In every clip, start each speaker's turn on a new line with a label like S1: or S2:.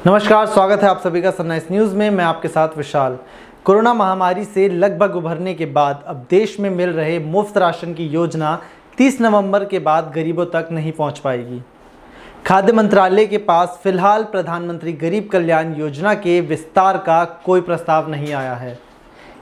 S1: नमस्कार, स्वागत है आप सभी का सनराइज न्यूज़ में। मैं आपके साथ विशाल। कोरोना महामारी से लगभग उभरने के बाद अब देश में मिल रहे मुफ्त राशन की योजना 30 नवंबर के बाद गरीबों तक नहीं पहुंच पाएगी। खाद्य मंत्रालय के पास फिलहाल प्रधानमंत्री गरीब कल्याण योजना के विस्तार का कोई प्रस्ताव नहीं आया है।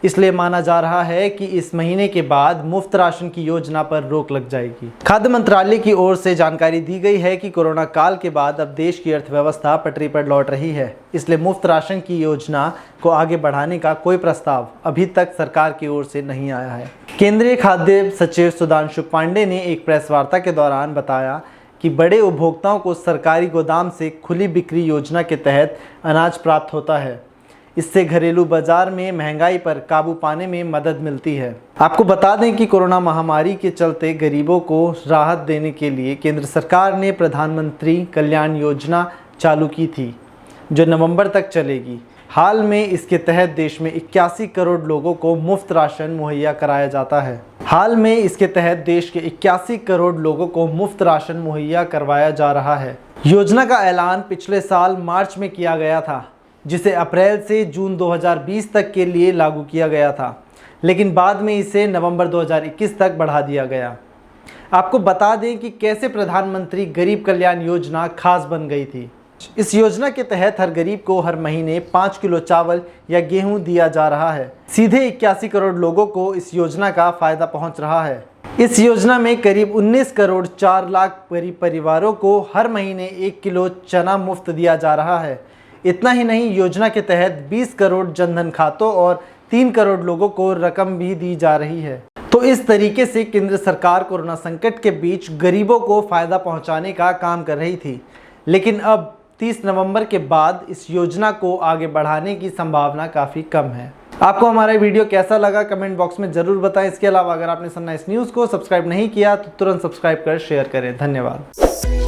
S1: इसलिए माना जा रहा है कि इस महीने के बाद मुफ्त राशन की योजना पर रोक लग जाएगी। खाद्य मंत्रालय की ओर से जानकारी दी गई है कि कोरोना काल के बाद अब देश की अर्थव्यवस्था पटरी पर लौट रही है। इसलिए मुफ्त राशन की योजना को आगे बढ़ाने का कोई प्रस्ताव अभी तक सरकार की ओर से नहीं आया है। केंद्रीय खाद्य सचिव सुधांशु पांडे ने एक प्रेस वार्ता के दौरान बताया कि बड़े उपभोक्ताओं को सरकारी गोदाम से खुली बिक्री योजना के तहत अनाज प्राप्त होता है। इससे घरेलू बाजार में महंगाई पर काबू पाने में मदद मिलती है। आपको बता दें कि कोरोना महामारी के चलते गरीबों को राहत देने के लिए केंद्र सरकार ने प्रधानमंत्री कल्याण योजना चालू की थी, जो नवंबर तक चलेगी। हाल में इसके तहत देश में 81 करोड़ लोगों को मुफ्त राशन मुहैया कराया जाता है। हाल में इसके तहत देश के 81 करोड़ लोगों को मुफ्त राशन मुहैया करवाया जा रहा है। योजना का ऐलान पिछले साल मार्च में किया गया था, जिसे अप्रैल से जून 2020 तक के लिए लागू किया गया था, लेकिन बाद में इसे नवंबर 2021 तक बढ़ा दिया गया। आपको बता दें कि कैसे प्रधानमंत्री गरीब कल्याण योजना खास बन गई थी। इस योजना के तहत हर गरीब को हर महीने 5 किलो चावल या गेहूं दिया जा रहा है। सीधे 81 करोड़ लोगों को इस योजना का फायदा पहुंच रहा है। इस योजना में करीब 19 करोड़ 4 लाख परिवारों को हर महीने 1 किलो चना मुफ्त दिया जा रहा है। इतना ही नहीं, योजना के तहत 20 करोड़ जनधन खातों और 3 करोड़ लोगों को रकम भी दी जा रही है। तो इस तरीके से केंद्र सरकार कोरोना संकट के बीच गरीबों को फायदा पहुंचाने का काम कर रही थी, लेकिन अब 30 नवंबर के बाद इस योजना को आगे बढ़ाने की संभावना काफ़ी कम है। आपको हमारा वीडियो कैसा लगा कमेंट बॉक्स में ज़रूर बताएं। इसके अलावा अगर आपने सनराइज न्यूज़ को सब्सक्राइब नहीं किया तो तुरंत सब्सक्राइब कर शेयर करें। धन्यवाद।